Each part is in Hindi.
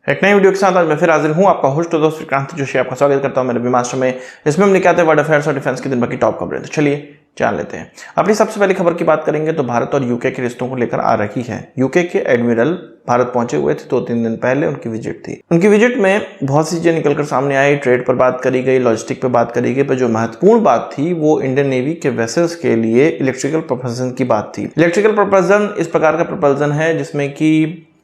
एक नई वीडियो के साथ आज मैं फिर हाजिर हूं, आपका होस्ट और दोस्त विक्रांत जोशी आपका स्वागत करता हूं मेरे विमास्टर में। इसमें हम लेके आते हैं वर्ल्ड अफेयर्स और डिफेंस की दिन भर की टॉप खबरें। तो चलिए जान लेते हैं। अपनी सबसे पहली खबर की बात करेंगे तो भारत और यूके के रिश्तों को लेकर आ रही है। यूके के एडमिरल भारत पहुंचे हुए थे, 2-3 दिन पहले उनकी विजिट थी। उनकी विजिट में बहुत सी चीजें निकलकर सामने आई। ट्रेड पर बात करी गई, लॉजिस्टिक पर बात करी गई, पर जो महत्वपूर्ण बात थी वो इंडियन नेवी के वेसल्स के लिए इलेक्ट्रिकल प्रोपल्शन की बात थी। इलेक्ट्रिकल प्रोपल्शन इस प्रकार का प्रोपल्शन है जिसमें कि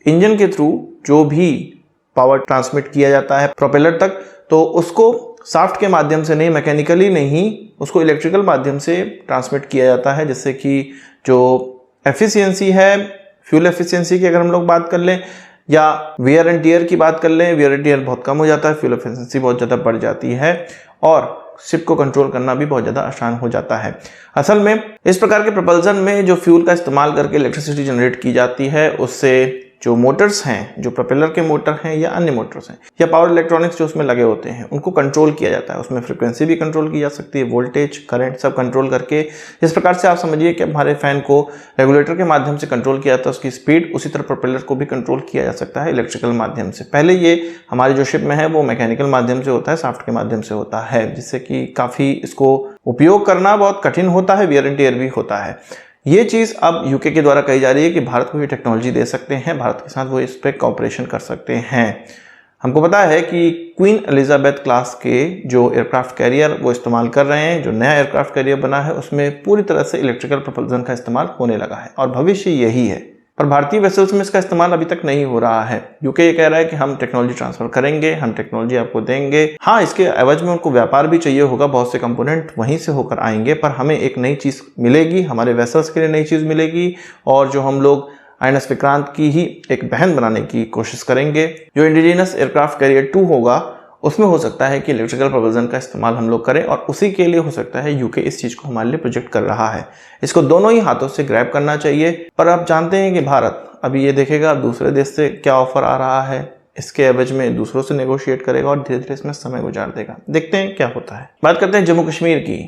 इंजन के थ्रू जो भी पावर ट्रांसमिट किया जाता है प्रोपेलर तक, तो उसको शाफ्ट के माध्यम से नहीं, मैकेनिकली नहीं, उसको इलेक्ट्रिकल माध्यम से ट्रांसमिट किया जाता है, जिससे कि जो एफिशिएंसी है, फ्यूल एफिशिएंसी की अगर हम लोग बात कर लें या वियर एंड टियर की बात कर लें, वियर एंड टियर बहुत कम हो जाता है, फ्यूल एफिशिएंसी बहुत ज़्यादा बढ़ जाती है और शिप को कंट्रोल करना भी बहुत ज़्यादा आसान हो जाता है। असल में इस प्रकार के प्रपल्सन में जो फ्यूल का इस्तेमाल करके इलेक्ट्रिसिटी जनरेट की जाती है, उससे जो मोटर्स हैं, जो प्रोपेलर के मोटर हैं या अन्य मोटर्स हैं या पावर इलेक्ट्रॉनिक्स जो उसमें लगे होते हैं, उनको कंट्रोल किया जाता है। उसमें फ्रीक्वेंसी भी कंट्रोल की जा सकती है, वोल्टेज, करंट सब कंट्रोल करके। इस प्रकार से आप समझिए कि हमारे फैन को रेगुलेटर के माध्यम से कंट्रोल किया जाता है, उसकी स्पीड, उसी तरह प्रोपेलर को भी कंट्रोल किया जा सकता है इलेक्ट्रिकल माध्यम से। पहले ये हमारी जो शिप में है वो मैकेनिकल माध्यम से होता है, सॉफ्ट के माध्यम से होता है, जिससे कि काफ़ी इसको उपयोग करना बहुत कठिन होता है, वियर एंड टियर भी होता है। ये चीज़ अब यूके के द्वारा कही जा रही है कि भारत को ये टेक्नोलॉजी दे सकते हैं, भारत के साथ वो इस पर कॉपरेशन कर सकते हैं। हमको पता है कि क्वीन एलिजाबेथ क्लास के जो एयरक्राफ्ट कैरियर वो इस्तेमाल कर रहे हैं, जो नया एयरक्राफ्ट कैरियर बना है उसमें पूरी तरह से इलेक्ट्रिकल प्रोपल्सन का इस्तेमाल होने लगा है और भविष्य यही है। पर भारतीय वेसल्स में इसका इस्तेमाल अभी तक नहीं हो रहा है। यूके ये कह रहा है कि हम टेक्नोलॉजी ट्रांसफर करेंगे, हम टेक्नोलॉजी आपको देंगे। हाँ, इसके एवज में उनको व्यापार भी चाहिए होगा, बहुत से कंपोनेंट वहीं से होकर आएंगे, पर हमें एक नई चीज़ मिलेगी, हमारे वेसल्स के लिए नई चीज़ मिलेगी और जो हम लोग INS विक्रांत की ही एक बहन बनाने की कोशिश करेंगे। जो इंडिजिनस एयरक्राफ्ट कैरियर 2 होगा उसमें हो सकता है कि इलेक्ट्रिकल प्रोपल्सन का इस्तेमाल हम लोग करें और उसी के लिए हो सकता है यूके इस चीज़ को हमारे लिए प्रोजेक्ट कर रहा है। इसको दोनों ही हाथों से ग्रैब करना चाहिए। पर आप जानते हैं कि भारत अभी ये देखेगा दूसरे देश से क्या ऑफर आ रहा है, इसके एवज में दूसरों से नेगोशिएट करेगा और धीरे धीरे इसमें समय गुजार देगा। देखते हैं क्या होता है। बात करते हैं जम्मू कश्मीर की।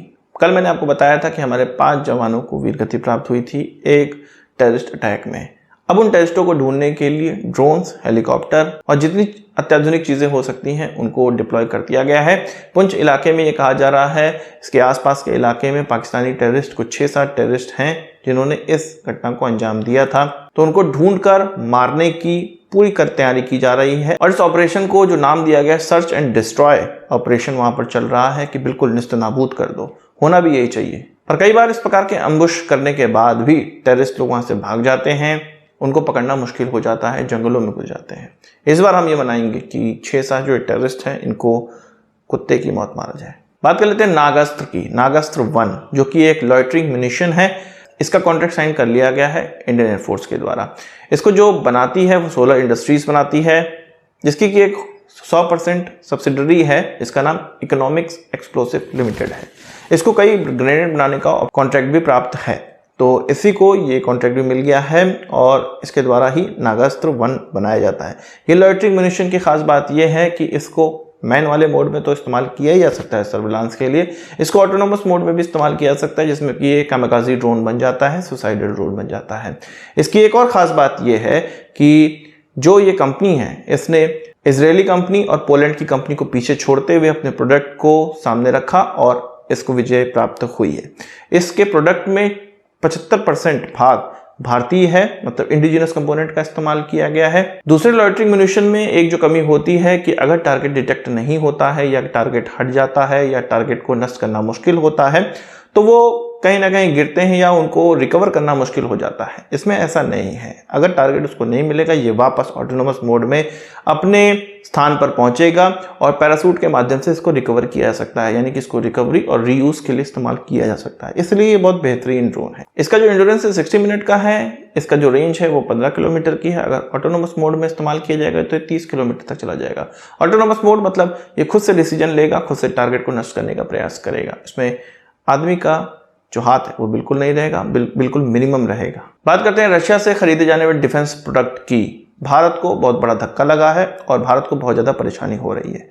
कल मैंने आपको बताया था कि हमारे 5 जवानों को वीरगति प्राप्त हुई थी एक टेररिस्ट अटैक में। अब उन टेररिस्टों को ढूंढने के लिए ड्रोन्स, हेलीकॉप्टर और जितनी अत्याधुनिक चीज़ें हो सकती हैं उनको डिप्लॉय कर दिया गया है। पुंछ इलाके में ये कहा जा रहा है, इसके आसपास के इलाके में पाकिस्तानी टेररिस्ट, कुछ 6-7 टेररिस्ट हैं जिन्होंने इस घटना को अंजाम दिया था, तो उनको ढूंढकर मारने की पूरी तैयारी की जा रही है। और इस ऑपरेशन को जो नाम दिया गया सर्च एंड डिस्ट्रॉय ऑपरेशन वहां पर चल रहा है कि बिल्कुल निस्तनाबूद कर दो। होना भी यही चाहिए। और कई बार इस प्रकार के अम्बुश करने के बाद भी टेररिस्ट लोग वहां से भाग जाते हैं, उनको पकड़ना मुश्किल हो जाता है, जंगलों में घुस जाते हैं। इस बार हम ये मनाएंगे कि 6-7 जो टेररिस्ट हैं इनको कुत्ते की मौत मारा जाए। बात कर लेते हैं नागास्त्र की। नागास्त्र 1 जो कि एक लॉइटरिंग म्यूनिशन है, इसका कॉन्ट्रैक्ट साइन कर लिया गया है इंडियन एयरफोर्स के द्वारा। इसको जो बनाती है वो सोलर इंडस्ट्रीज बनाती है, जिसकी कि एक 100% सब्सिडरी है, इसका नाम इकोनॉमिक्स एक्सप्लोसिव लिमिटेड है। इसको कई ग्रेनेड बनाने का कॉन्ट्रैक्ट भी प्राप्त है, तो इसी को ये कॉन्ट्रैक्ट भी मिल गया है और इसके द्वारा ही नागास्त्र 1 बनाया जाता है। ये लॉइटरिंग म्यूनिशन की खास बात यह है कि इसको मैन वाले मोड में तो इस्तेमाल किया ही जा सकता है सर्विलांस के लिए, इसको ऑटोनोमस मोड में भी इस्तेमाल किया जा सकता है, जिसमें कि ये कामिकाज़ी ड्रोन बन जाता है, सुसाइडल ड्रोन बन जाता है। इसकी एक और ख़ास बात यह है कि जो ये कंपनी है इसने इजरायली कंपनी और पोलैंड की कंपनी को पीछे छोड़ते हुए अपने प्रोडक्ट को सामने रखा और इसको विजय प्राप्त हुई है। इसके प्रोडक्ट में 75% भाग भारतीय है, मतलब इंडिजिनस कंपोनेंट का इस्तेमाल किया गया है। दूसरे लॉइटरिंग म्यूनिशन में एक जो कमी होती है कि अगर टारगेट डिटेक्ट नहीं होता है या टारगेट हट जाता है या टारगेट को नष्ट करना मुश्किल होता है तो वो कहीं ना कहीं गिरते हैं या उनको रिकवर करना मुश्किल हो जाता है। इसमें ऐसा नहीं है, अगर टारगेट उसको नहीं मिलेगा ये वापस ऑटोनोमस मोड में अपने स्थान पर पहुंचेगा और पैरासूट के माध्यम से इसको रिकवर किया जा सकता है, यानी कि इसको रिकवरी और रीयूज के लिए इस्तेमाल किया जा सकता है। इसलिए ये बहुत बेहतरीन ड्रोन है। इसका जो एंड्योरेंस है 60 मिनट का है, इसका जो रेंज है वो 15 किलोमीटर की है। अगर ऑटोनोमस मोड में इस्तेमाल किया जाएगा तो 30 किलोमीटर तक चला जाएगा। ऑटोनोमस मोड मतलब ये खुद से डिसीजन लेगा, खुद से टारगेट को नष्ट करने का प्रयास करेगा। इसमें आदमी का जो हाथ है वो बिल्कुल नहीं रहेगा, बिल्कुल मिनिमम रहेगा। बात करते हैं रशिया से खरीदे जाने वाले डिफेंस प्रोडक्ट की। भारत को बहुत बड़ा धक्का लगा है और भारत को बहुत ज़्यादा परेशानी हो रही है।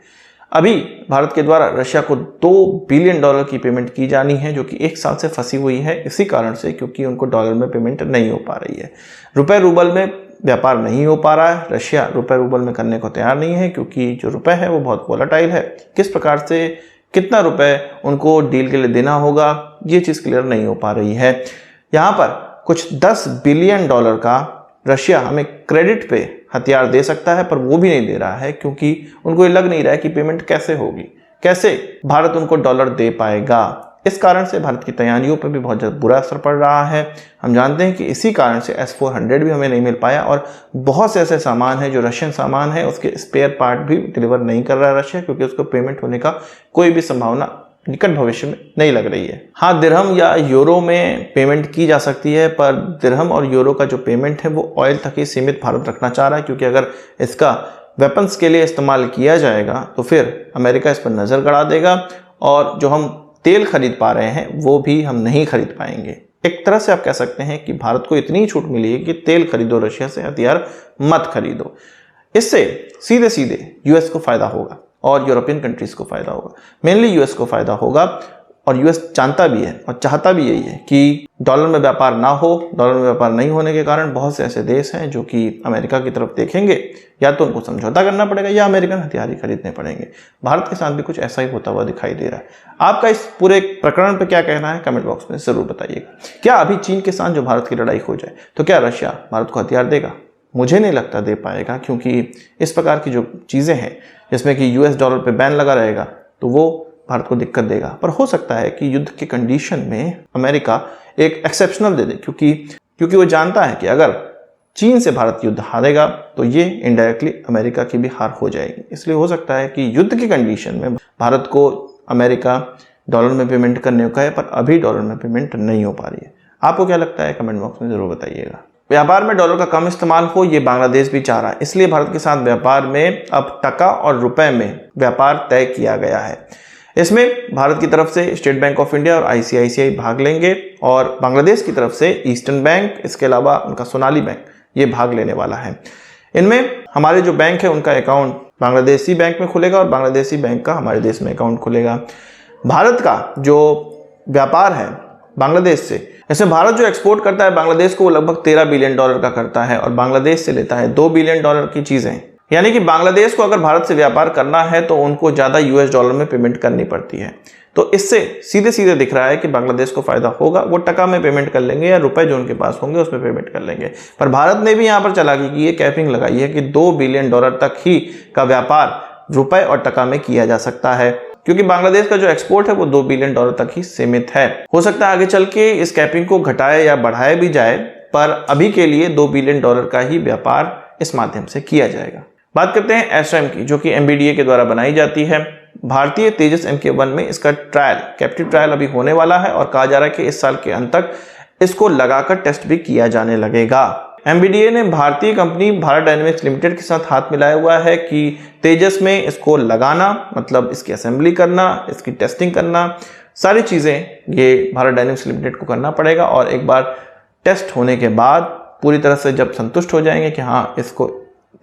अभी भारत के द्वारा रशिया को $2 बिलियन की पेमेंट की जानी है, जो कि 1 साल से फंसी हुई है इसी कारण से, क्योंकि उनको डॉलर में पेमेंट नहीं हो पा रही है। रुपए रूबल में व्यापार नहीं हो पा रहा है। रशिया रुपए रूबल में करने को तैयार नहीं है क्योंकि जो रुपए है वो बहुत वोलेटाइल है। किस प्रकार से कितना रुपए उनको डील के लिए देना होगा ये चीज़ क्लियर नहीं हो पा रही है। यहाँ पर कुछ 10 बिलियन डॉलर का रशिया हमें क्रेडिट पे हथियार दे सकता है, पर वो भी नहीं दे रहा है क्योंकि उनको ये लग नहीं रहा है कि पेमेंट कैसे होगी, कैसे भारत उनको डॉलर दे पाएगा। इस कारण से भारत की तैयारियों पर भी बहुत ज़्यादा बुरा असर पड़ रहा है। हम जानते हैं कि इसी कारण से S-400 भी हमें नहीं मिल पाया और बहुत से ऐसे सामान हैं जो रशियन सामान है उसके स्पेयर पार्ट भी डिलीवर नहीं कर रहा है रशिया, क्योंकि उसको पेमेंट होने का कोई भी संभावना निकट भविष्य में नहीं लग रही है। हाँ, दिरहम या यूरो में पेमेंट की जा सकती है, पर दिरहम और यूरो का जो पेमेंट है वो ऑयल तक ही सीमित भारत रखना चाह रहा है, क्योंकि अगर इसका वेपन्स के लिए इस्तेमाल किया जाएगा तो फिर अमेरिका इस पर नज़र गड़ा देगा और जो हम तेल खरीद पा रहे हैं वो भी हम नहीं खरीद पाएंगे। एक तरह से आप कह सकते हैं कि भारत को इतनी छूट मिली है कि तेल खरीदो रशिया से, हथियार मत खरीदो। इससे सीधे सीधे यूएस को फायदा होगा और यूरोपियन कंट्रीज को फायदा होगा। मेनली यूएस को फायदा होगा और यूएस जानता भी है और चाहता भी यही है कि डॉलर में व्यापार ना हो। डॉलर में व्यापार नहीं होने के कारण बहुत से ऐसे देश हैं जो कि अमेरिका की तरफ देखेंगे, या तो उनको समझौता करना पड़ेगा या अमेरिकन हथियार ही खरीदने पड़ेंगे। भारत के साथ भी कुछ ऐसा ही होता हुआ दिखाई दे रहा है। आपका इस पूरे प्रकरण पर क्या कहना है कमेंट बॉक्स में ज़रूर बताइएगा। क्या अभी चीन के साथ जो भारत की लड़ाई हो जाए तो क्या रशिया भारत को हथियार देगा? मुझे नहीं लगता दे पाएगा, क्योंकि इस प्रकार की जो चीज़ें हैं जिसमें कि यूएस डॉलर पे बैन लगा रहेगा तो वो भारत को दिक्कत देगा। पर हो सकता है कि युद्ध के कंडीशन में अमेरिका एक एक्सेप्शनल दे दे, क्योंकि वो जानता है कि अगर चीन से भारत युद्ध हारेगा तो ये इनडायरेक्टली अमेरिका की भी हार हो जाएगी। इसलिए हो सकता है कि युद्ध की कंडीशन में भारत को अमेरिका डॉलर में पेमेंट करने को कहे, पर अभी डॉलर में पेमेंट नहीं हो पा रही है। आपको क्या लगता है कमेंट बॉक्स में ज़रूर बताइएगा। व्यापार में डॉलर का कम इस्तेमाल हो ये बांग्लादेश भी चाह रहा है, इसलिए भारत के साथ व्यापार में अब टका और रुपए में व्यापार तय किया गया है। इसमें भारत की तरफ से स्टेट बैंक ऑफ इंडिया और आईसीआईसीआई भाग लेंगे और बांग्लादेश की तरफ से ईस्टर्न बैंक, इसके अलावा उनका सोनाली बैंक ये भाग लेने वाला है। इनमें हमारे जो बैंक है उनका अकाउंट बांग्लादेशी बैंक में खुलेगा और बांग्लादेशी बैंक का हमारे देश में अकाउंट खुलेगा। भारत का जो व्यापार है बांग्लादेश से, इसमें भारत जो एक्सपोर्ट करता है बांग्लादेश को वो लगभग 13 बिलियन डॉलर का करता है और बांग्लादेश से लेता है 2 बिलियन डॉलर की चीज़ें। यानी कि बांग्लादेश को अगर भारत से व्यापार करना है तो उनको ज़्यादा यूएस डॉलर में पेमेंट करनी पड़ती है। तो इससे सीधे सीधे दिख रहा है कि बांग्लादेश को फायदा होगा। वो टका में पेमेंट कर लेंगे या रुपए जो उनके पास होंगे उसमें पेमेंट कर लेंगे। पर भारत ने भी यहाँ पर चालाकी की है, कैपिंग लगाई है कि 2 बिलियन डॉलर तक ही का व्यापार रुपए और टका में किया जा सकता है, क्योंकि बांग्लादेश का जो एक्सपोर्ट है वो 2 बिलियन डॉलर तक ही सीमित है। हो सकता है आगे चल के इस कैपिंग को घटाया या बढ़ाया भी जाए, पर अभी के लिए 2 बिलियन डॉलर का ही व्यापार इस माध्यम से किया जाएगा। बात करते हैं एसरैम की, जो कि एमबीडीए के द्वारा बनाई जाती है। भारतीय तेजस MK1 में इसका ट्रायल, कैप्टिव ट्रायल अभी होने वाला है और कहा जा रहा है कि इस साल के अंत तक इसको लगाकर टेस्ट भी किया जाने लगेगा। एमबीडीए ने भारतीय कंपनी भारत डायनेमिक्स लिमिटेड के साथ हाथ मिलाया हुआ है कि तेजस में इसको लगाना, मतलब इसकी असेंबली करना, इसकी टेस्टिंग करना, सारी चीज़ें ये भारत डायनेमिक्स लिमिटेड को करना पड़ेगा। और एक बार टेस्ट होने के बाद पूरी तरह से जब संतुष्ट हो जाएंगे कि हाँ इसको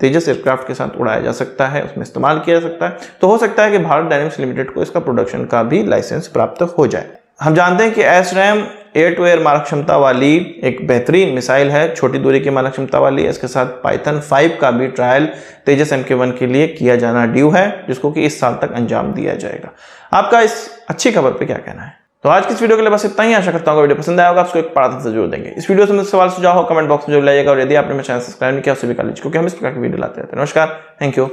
तेजस एयरक्राफ्ट के साथ उड़ाया जा सकता है, उसमें इस्तेमाल किया जा सकता है, तो हो सकता है कि भारत डायनेमिक्स लिमिटेड को इसका प्रोडक्शन का भी लाइसेंस प्राप्त हो जाए। हम जानते हैं कि एसरैम एयर टू एयर मारक क्षमता वाली एक बेहतरीन मिसाइल है, छोटी दूरी की मारक क्षमता वाली। इसके साथ पाइथन 5 का भी ट्रायल तेजस MK1 के लिए किया जाना ड्यू है, जिसको कि इस साल तक अंजाम दिया जाएगा। आपका इस अच्छी खबर पे क्या कहना है? तो आज की इस वीडियो के लिए बस इतना ही। आशा करता हूँ वीडियो पसंद आया होगा, आपको एक प्रार्थना से जरूर देंगे। इस वीडियो से मुझे सवाल सुझाव हो कमेंट बॉक्स में जरूर लाइएगा और यदि आपने मेरा चैनल सब्सक्राइब नहीं किया उसे भी कर लीजिए, क्योंकि हम इस प्रकार की वीडियो लाते रहते हैं। नमस्कार, थैंक यू,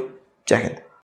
जय हिंद।